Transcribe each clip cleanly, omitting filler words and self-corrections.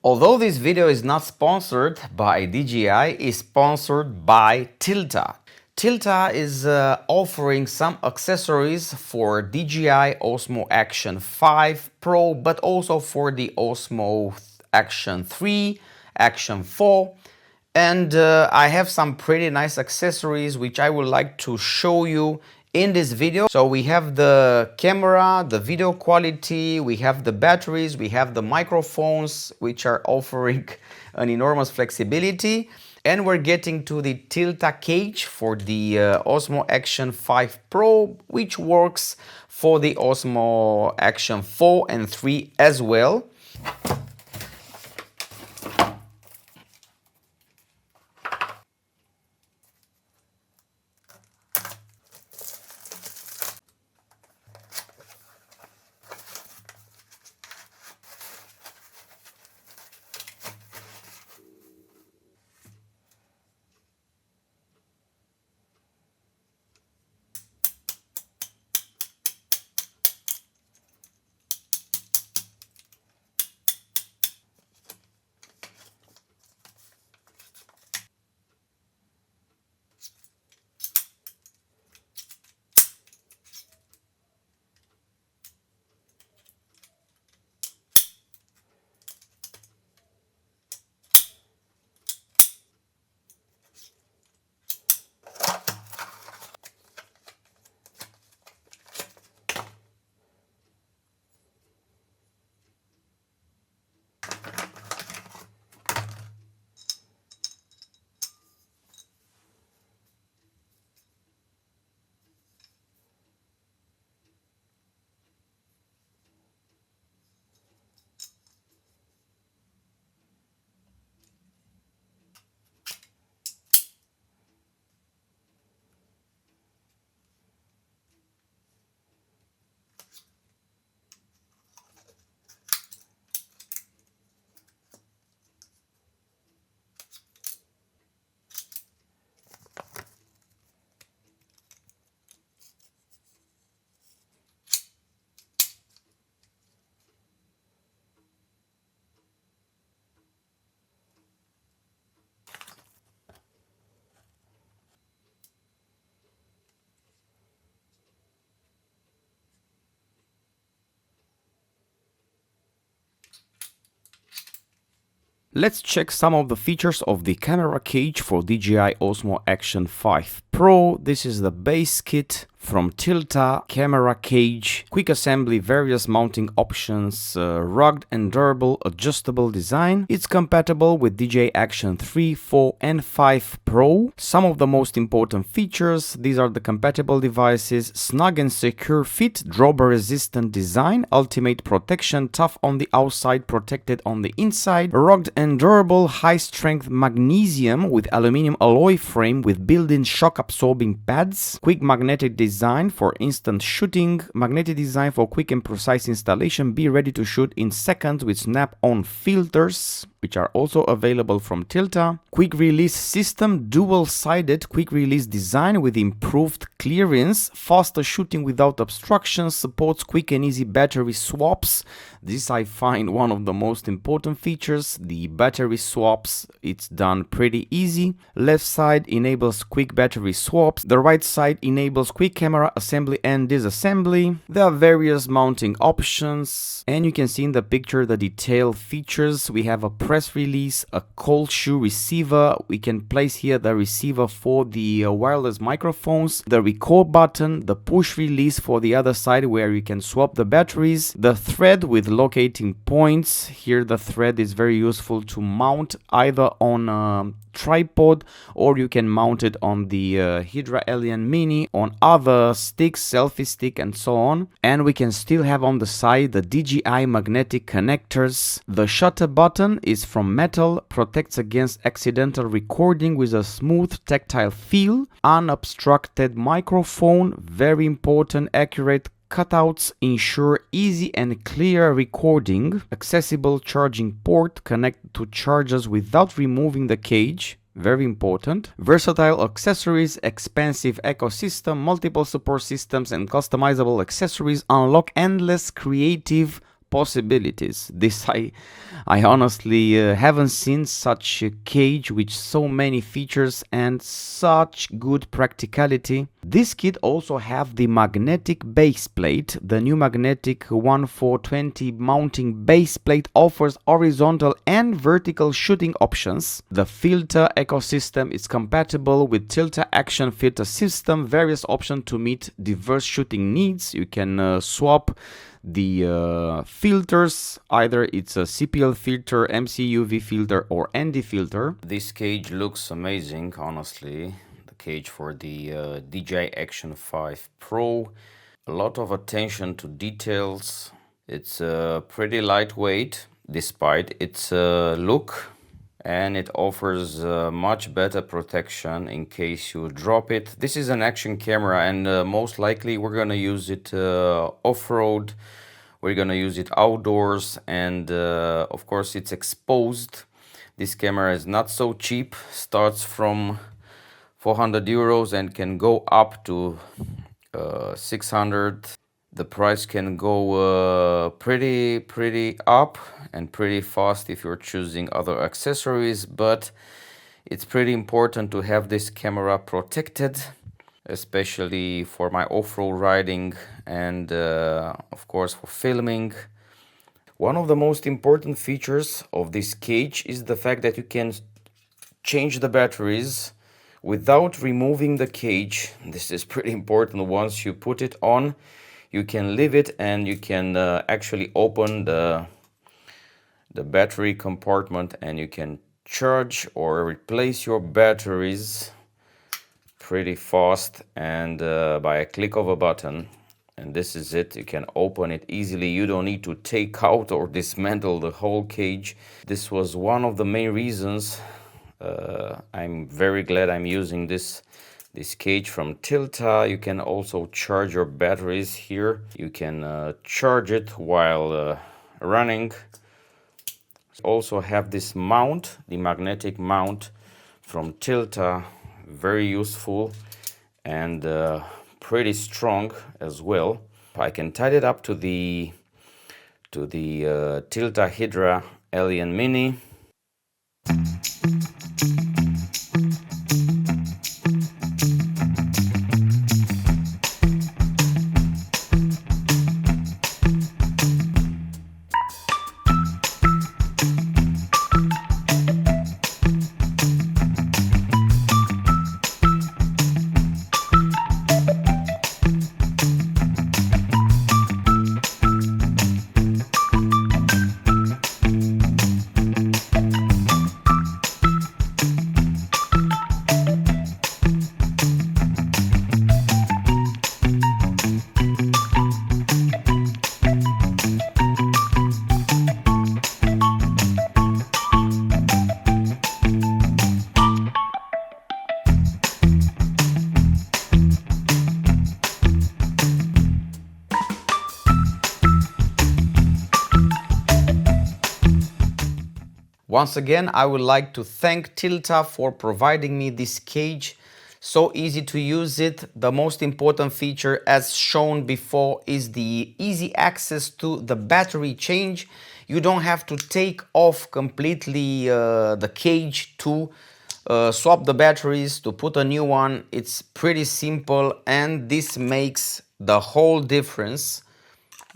Although this video is not sponsored by DJI, it's sponsored by Tilta. Tilta is offering some accessories for DJI OSMO Action 5 Pro, but also for the OSMO Action 3, Action 4. And I have some pretty nice accessories which I would like to show you in this video. So we have the camera, the video quality, we have the batteries, we have the microphones which are offering an enormous flexibility, and we're getting to the Tilta cage for the OSMO Action 5 Pro, which works for the OSMO Action 4 and 3 as well. Let's check some of the features of the camera cage for DJI Osmo Action 5 Pro. This is the base kit from Tilta, camera cage, quick assembly, various mounting options, rugged and durable adjustable design. It's compatible with DJI Action 3, 4 and 5 Pro. Some of the most important features, these are the compatible devices: snug and secure fit, dropper resistant design, ultimate protection, tough on the outside, protected on the inside, rugged and durable, high strength magnesium with aluminum alloy frame with built-in shock absorbing pads, quick magnetic design for instant shooting, magnetic design for quick and precise installation, be ready to shoot in seconds with snap-on filters, which are also available from Tilta. Quick release system, dual-sided quick release design with improved clearance, faster shooting without obstructions, supports quick and easy battery swaps. This I find one of the most important features, the battery swaps. It's done pretty easy. Left side enables quick battery swaps. The right side enables quick camera assembly and disassembly. There are various mounting options, and you can see in the picture the detailed features. We have a press release, a cold shoe receiver. We can place here the receiver for the wireless microphones, the record button, the push release for the other side where you can swap the batteries, the thread with locating points. Here the thread is very useful to mount either on a tripod, or you can mount it on the Hydra Alien Mini, on other sticks, selfie stick and so on. And we can still have on the side the DJI magnetic connectors. The shutter button is from metal, protects against accidental recording with a smooth tactile feel. Unobstructed microphone, very important, accurate cutouts ensure easy and clear recording. Accessible charging port, connected to chargers without removing the cage. Very important. Versatile accessories, expansive ecosystem, multiple support systems and customizable accessories unlock endless creative possibilities. This I honestly haven't seen such a cage with so many features and such good practicality. This kit also have the magnetic base plate. The new magnetic 1420 mounting base plate offers horizontal and vertical shooting options. The filter ecosystem is compatible with Tilta action filter system, various options to meet diverse shooting needs. You can swap the filters, either it's a CPL filter, MCUV filter or ND filter. This cage looks amazing, honestly. The cage for the DJI Action 5 Pro. A lot of attention to details. It's pretty lightweight despite its look, and it offers much better protection in case you drop it. This is an action camera, and most likely we're gonna use it off-road, we're gonna use it outdoors, and of course it's exposed. This camera is not so cheap, starts from 400 euros and can go up to 600. The price can go pretty up and pretty fast if you're choosing other accessories, but it's pretty important to have this camera protected, especially for my off-road riding and of course for filming. One of the most important features of this cage is the fact that you can change the batteries without removing the cage. This is pretty important. Once you put it on, you can leave it and you can actually open the battery compartment and you can charge or replace your batteries pretty fast and by a click of a button. And this is it. You can open it easily. You don't need to take out or dismantle the whole cage. This was one of the main reasons I'm very glad I'm using this cage from Tilta. You can also charge your batteries here. You can charge it while running. Also have this mount, the magnetic mount from Tilta, very useful and pretty strong as well. I can tie it up to the Tilta Hydra Alien Mini. Once again, I would like to thank Tilta for providing me this cage. So easy to use it. The most important feature, as shown before, is the easy access to the battery change. You don't have to take off completely the cage to swap the batteries, to put a new one. It's pretty simple, and this makes the whole difference.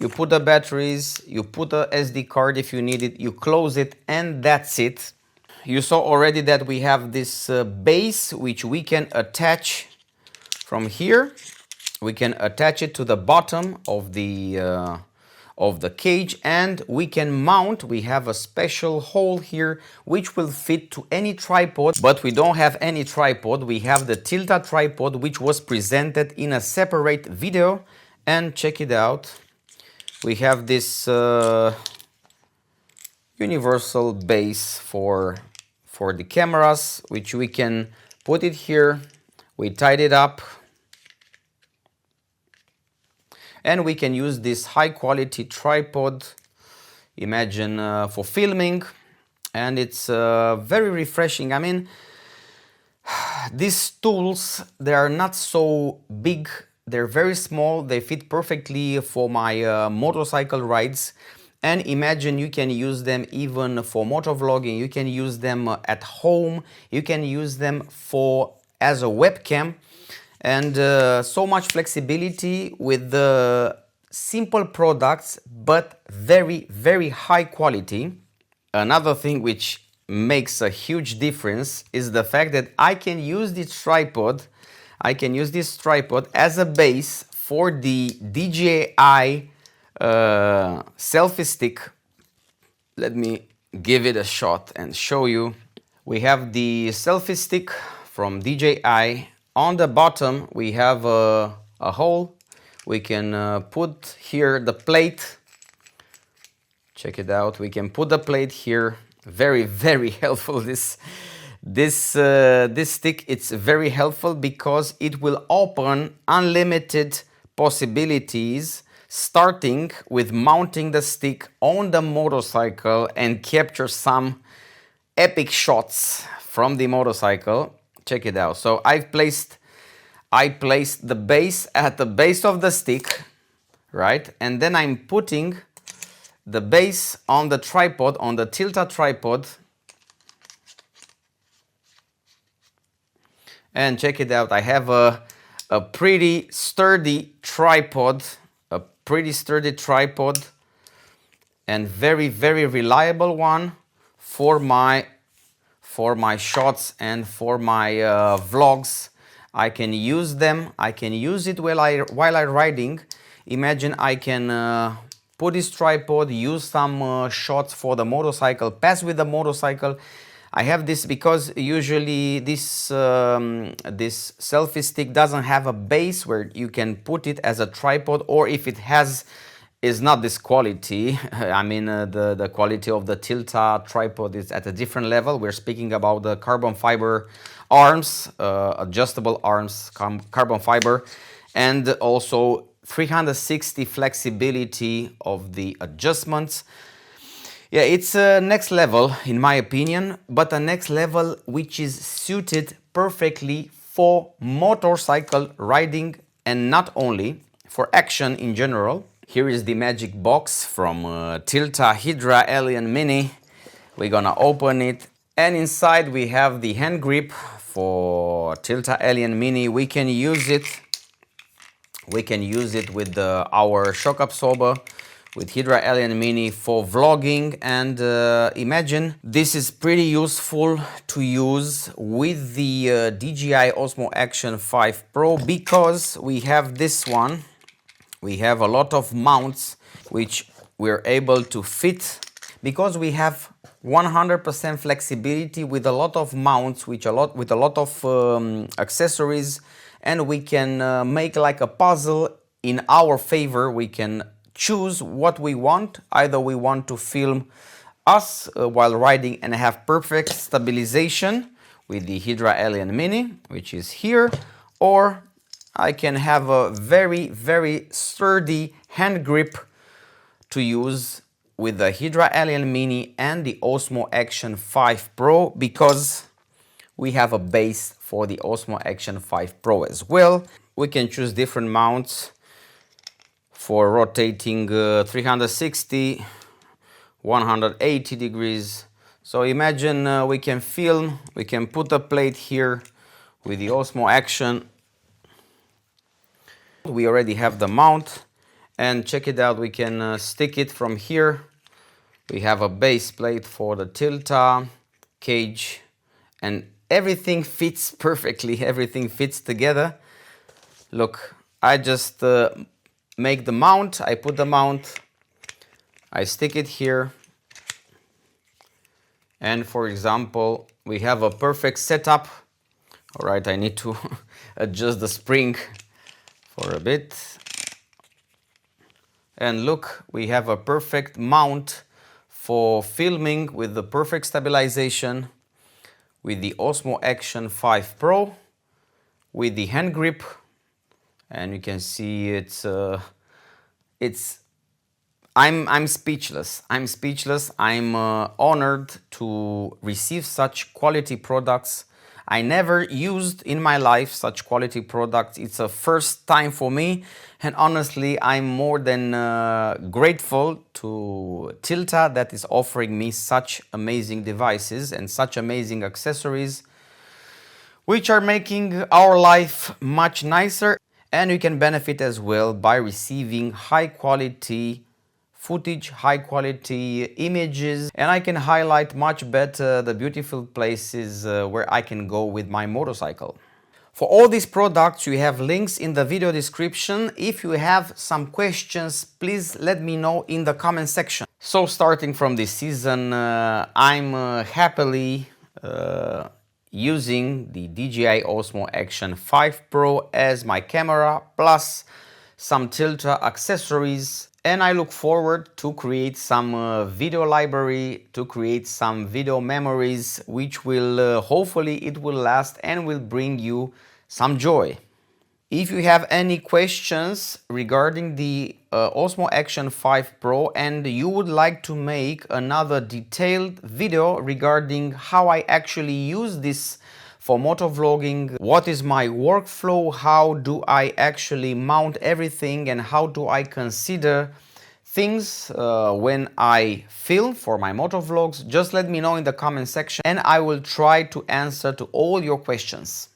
You put the batteries, you put a SD card if you need it, you close it, and that's it. You saw already that we have this base which we can attach from here. We can attach it to the bottom of the cage, and we can mount. We have a special hole here which will fit to any tripod, but we don't have any tripod. We have the Tilta tripod which was presented in a separate video, and check it out. We have this universal base for the cameras, which we can put it here. We tied it up, and we can use this high quality tripod, imagine for filming, and it's very refreshing. I mean, these tools, they are not so big. They're very small, they fit perfectly for my motorcycle rides, And imagine you can use them even for motovlogging, you can use them at home, you can use them for as a webcam, and so much flexibility with the simple products but very, very high quality. Another thing which makes a huge difference is the fact that I can use this tripod as a base for the DJI selfie stick. Let me give it a shot and show you. We have the selfie stick from DJI. On the bottom we have a hole. We can put here the plate. Check it out. We can put the plate here. Very, very helpful. This stick, it's very helpful because it will open unlimited possibilities, starting with mounting the stick on the motorcycle and capture some epic shots from the motorcycle. Check it out. So I placed the base at the base of the stick, right? And then I'm putting the base on the tripod, on the Tilta tripod. And check it out, I have a pretty sturdy tripod, and very, very reliable one for my shots and for my vlogs. I can use them. I can use it while I'm riding. Imagine I can put this tripod, use some shots for the motorcycle, pass with the motorcycle. I have this because usually this selfie stick doesn't have a base where you can put it as a tripod, or if it has, is not this quality. I mean the quality of the Tilta tripod is at a different level. We're speaking about the carbon fiber arms, adjustable arms, carbon fiber, and also 360 flexibility of the adjustments. Yeah, it's a next level in my opinion, but a next level which is suited perfectly for motorcycle riding and not only, for action in general. Here is the magic box from Tilta Hydra Alien Mini. We're gonna open it, and inside we have the hand grip for Tilta Alien Mini. We can use it with our shock absorber with Hydra Alien Mini for vlogging, and imagine this is pretty useful to use with the DJI OSMO Action 5 Pro because we have this one. We have a lot of mounts which we're able to fit because we have 100% flexibility with a lot of mounts, with a lot of accessories, and we can make like a puzzle in our favor. We can choose what we want. Either we want to film us while riding and have perfect stabilization with the Hydra Alien Mini, which is here, or I can have a very, very sturdy hand grip to use with the Hydra Alien Mini and the OSMO Action 5 Pro, because we have a base for the OSMO Action 5 Pro as well. We can choose different mounts for rotating 360, 180 degrees. So imagine we can film, we can put a plate here with the OSMO Action. We already have the mount, and check it out, we can stick it from here. We have a base plate for the Tilta cage, and everything fits perfectly, everything fits together. Look, I just make the mount, I put the mount, I stick it here, and for example, we have a perfect setup. All right, I need to adjust the spring for a bit. And look, we have a perfect mount for filming with the perfect stabilization with the OSMO Action 5 Pro with the hand grip, and you can see I'm speechless. I'm honored to receive such quality products. I never used in my life such quality products. It's a first time for me, and honestly I'm more than grateful to Tilta that is offering me such amazing devices and such amazing accessories, which are making our life much nicer, and you can benefit as well by receiving high quality footage, high quality images, and I can highlight much better the beautiful places where I can go with my motorcycle. For all these products you have links in the video description. If you have some questions, please let me know in the comment section. So starting from this season, I'm happily using the DJI OSMO Action 5 Pro as my camera, plus some Tilta accessories, and I look forward to create some video library, to create some video memories, which will hopefully it will last and will bring you some joy. If you have any questions regarding the OSMO Action 5 Pro and you would like to make another detailed video regarding how I actually use this for motovlogging, what is my workflow, how do I actually mount everything, and how do I consider things when I film for my motovlogs, just let me know in the comment section and I will try to answer to all your questions.